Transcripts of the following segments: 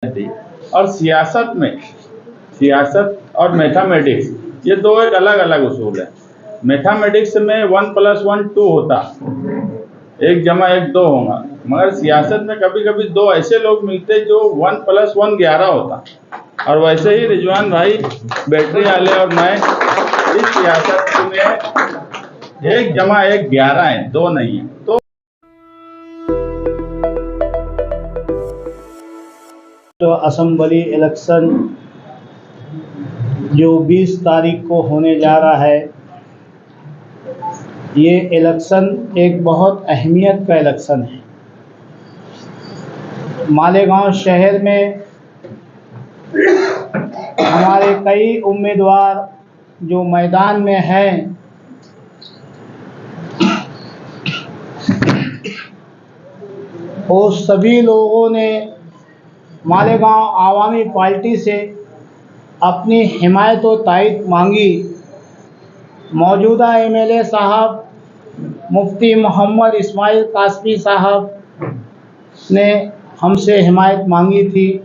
थी। और सियासत और मैथमेटिक्स ये दो एक अलग अलग उसूल है। मैथमेटिक्स में 1+1 2 होता, 1+1 2 होगा, मगर सियासत में कभी कभी दो ऐसे लोग मिलते जो 1+1 11 होता। और वैसे ही रिजवान भाई बैटरी वाले और मैं इस सियासत में 1+1 11 है, 2 नहीं है। तो असेंबली इलेक्शन जो 20 तारीख को होने जा रहा है, ये इलेक्शन एक बहुत अहमियत का इलेक्शन है। मालेगांव शहर में हमारे कई उम्मीदवार जो मैदान में हैं, वो सभी लोगों ने मालेगांव आवामी पार्टी से अपनी हिमायत और तायद मांगी। मौजूदा एमएलए साहब मुफ्ती मोहम्मद इस्माइल कासमी साहब ने हमसे हिमायत मांगी थी।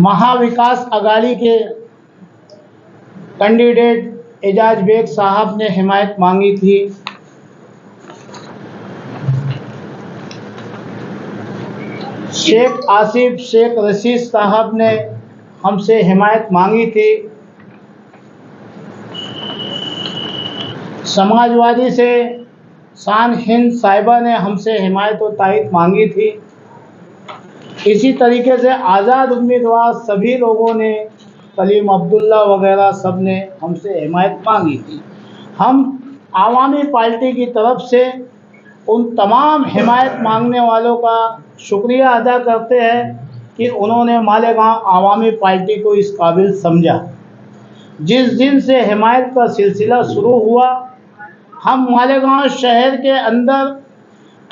महाविकास अघाड़ी के कैंडिडेट एजाज बेग साहब ने हिमायत मांगी थी। शेख आसिफ शेख रशीद साहब ने हमसे हिमायत मांगी थी। समाजवादी से शान हिंद साहिबा ने हमसे हिमायत और तायद मांगी थी। इसी तरीके से आज़ाद उम्मीदवार सभी लोगों ने, कलीम अब्दुल्ला वगैरह सब ने हमसे हिमायत मांगी थी। हम आवामी पार्टी की तरफ से उन तमाम हिमायत मांगने वालों का शुक्रिया अदा करते हैं कि उन्होंने मालेगांव आवामी पार्टी को इस काबिल समझा। जिस दिन से हिमायत का सिलसिला शुरू हुआ, हम मालेगांव शहर के अंदर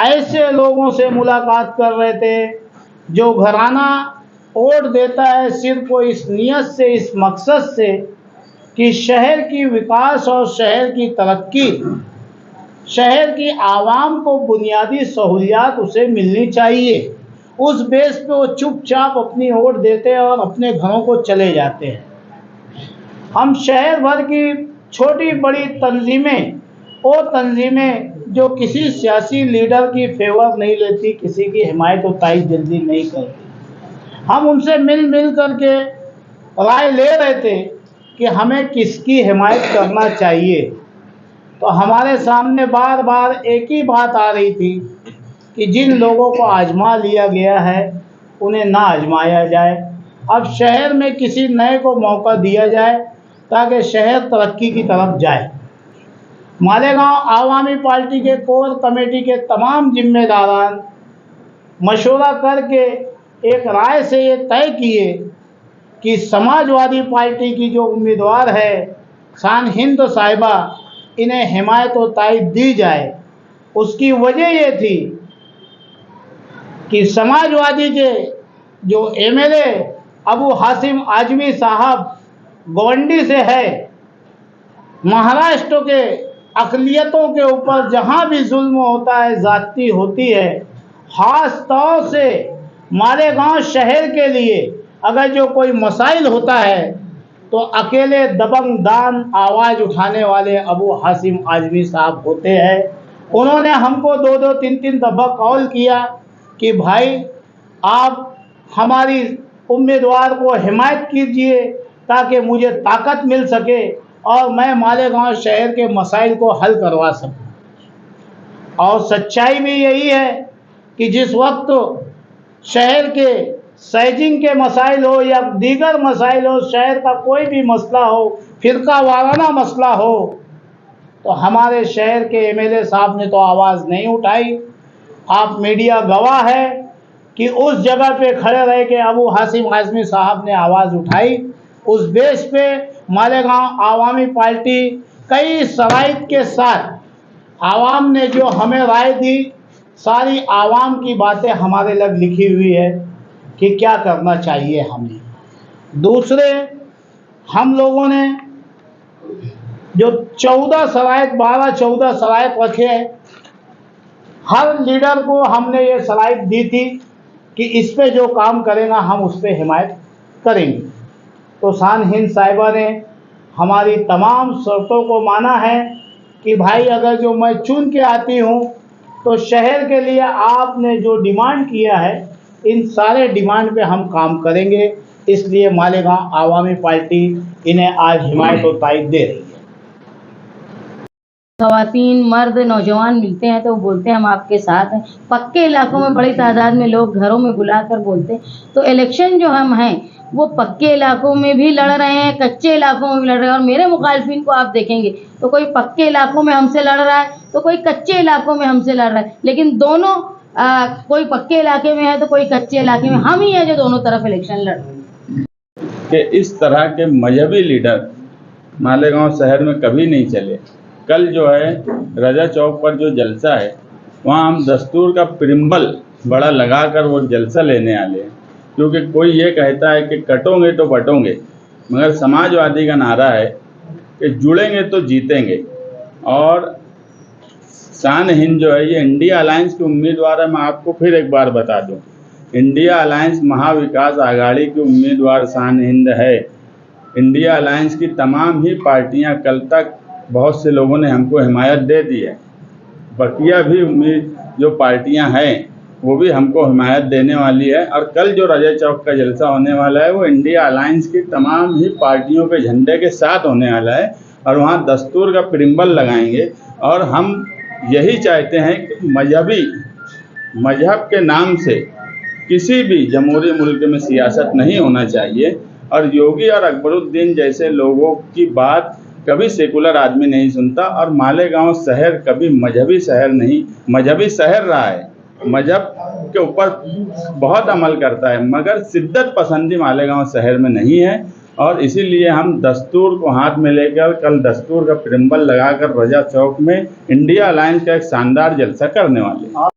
ऐसे लोगों से मुलाकात कर रहे थे जो घराना वोट देता है सिर्फ वो इस नियत से, इस मकसद से कि शहर की विकास और शहर की तरक्की, शहर की आवाम को बुनियादी सहूलियात उसे मिलनी चाहिए। उस बेस पे वो चुपचाप अपनी वोट देते हैं और अपने घरों को चले जाते हैं। हम शहर भर की छोटी बड़ी तंजीमें, वो तंजीमें जो किसी सियासी लीडर की फेवर नहीं लेती, किसी की हिमायत और तायद जल्दी नहीं करती, हम उनसे मिल करके राय ले रहे थे कि हमें किसकी हिमायत करना चाहिए। तो हमारे सामने बार बार एक ही बात आ रही थी कि जिन लोगों को आजमा लिया गया है उन्हें ना आजमाया जाए। अब शहर में किसी नए को मौका दिया जाए ताकि शहर तरक्की की तरफ जाए। मालेगांव आवामी पार्टी के कोर कमेटी के तमाम जिम्मेदारान मशवरा करके एक राय से ये तय किए कि समाजवादी पार्टी की जो उम्मीदवार है शान हिंद साहिबा, इन्हें हिमायत और तायद दी जाए। उसकी वजह ये थी कि समाजवादी के जो एमएलए अबू हाशिम आजमी साहब गोवंडी से है, महाराष्ट्र के अक़लियतों के ऊपर जहाँ भी जुल्म होता है, ज़्यादती होती है, ख़ास तौर से मालेगांव शहर के लिए अगर जो कोई मसाइल होता है तो अकेले दबंग दान आवाज़ उठाने वाले अबू हाशिम आजमी साहब होते हैं। उन्होंने हमको 2-2 3-3 दफ़ा कॉल किया कि भाई आप हमारी उम्मीदवार को हिमायत कीजिए ताकि मुझे ताकत मिल सके और मैं मालेगांव शहर के मसाइल को हल करवा सकूं। और सच्चाई भी यही है कि जिस वक्त शहर के सैजिंग के मसाइल हो या दीगर मसाइल हो, शहर का कोई भी मसला हो, फिरका वाराना मसला हो, तो हमारे शहर के एमएलए साहब ने तो आवाज़ नहीं उठाई। आप मीडिया गवाह है कि उस जगह पे खड़े रह के अबू हाशिम आजमी साहब ने आवाज़ उठाई। उस बेस पे मालेगांव आवामी पार्टी कई शराइत के साथ आवाम ने जो हमें राय दी, सारी आवाम की बातें हमारे लग लिखी हुई है कि क्या करना चाहिए हमें। दूसरे, हम लोगों ने जो 14 शराइत 12-14 शराइत रखे हैं, हर लीडर को हमने ये सलाह दी थी कि इस पे जो काम करेगा हम उस पे हिमायत करेंगे। तो शान हिंद साहिबा ने हमारी तमाम शर्तों को माना है कि भाई अगर जो मैं चुन के आती हूँ तो शहर के लिए आपने जो डिमांड किया है इन सारे डिमांड पे हम काम करेंगे। इसलिए मालेगांव आवामी पार्टी इन्हें आज हिमायत और तायद दे रही है। खवातीन, मर्द, नौजवान मिलते हैं तो बोलते हैं हम आपके साथ हैं। पक्के इलाकों में बड़ी तादाद में लोग घरों में बुलाकर बोलते हैं। तो इलेक्शन जो हम हैं वो पक्के इलाकों में भी लड़ रहे हैं, कच्चे इलाकों में भी लड़ रहे हैं। और मेरे मुखालिफिन को आप देखेंगे तो कोई पक्के इलाकों में हमसे लड़ रहा है तो कोई कच्चे इलाकों में हमसे लड़ रहा है, लेकिन दोनों कोई पक्के इलाके में है तो कोई कच्चे इलाके में, हम ही हैं जो दोनों तरफ इलेक्शन लड़ रहे हैं। कि इस तरह के मजहबी लीडर मालेगांव शहर में कभी नहीं चले। कल जो है रजा चौक पर जो जलसा है वहाँ हम दस्तूर का प्रिम्बल बड़ा लगाकर वो जलसा लेने वाले हैं, क्योंकि कोई ये कहता है कि कटोगे तो बटोगे, मगर समाजवादी का नारा है कि जुड़ेंगे तो जीतेंगे। और शान हिंद जो है ये इंडिया अलायंस की उम्मीदवार है। मैं आपको फिर एक बार बता दूं, इंडिया अलायंस महाविकास आघाड़ी की उम्मीदवार शान हिंद है। इंडिया अलायंस की तमाम ही पार्टियां, कल तक बहुत से लोगों ने हमको हिमायत दे दी है, बकिया भी उम्मीद जो पार्टियां हैं वो भी हमको हिमायत देने वाली है। और कल जो रजा चौक का जलसा होने वाला है वो इंडिया अलायंस की तमाम ही पार्टियों के झंडे के साथ होने वाला है और वहाँ दस्तूर का प्रिम्बल लगाएंगे। और हम यही चाहते हैं कि मजहब के नाम से किसी भी जमहूरी मुल्क में सियासत नहीं होना चाहिए। और योगी और अकबरुद्दीन जैसे लोगों की बात कभी सेकुलर आदमी नहीं सुनता। और मालेगांव शहर कभी मजहबी शहर नहीं, मजहबी शहर रहा है, मजहब के ऊपर बहुत अमल करता है, मगर शिद्दत पसंदी मालेगांव शहर में नहीं है। और इसीलिए हम दस्तूर को हाथ में लेकर कल दस्तूर का प्रिम्बल लगाकर रजा चौक में इंडिया अलायंस का एक शानदार जलसा करने वाले हैं।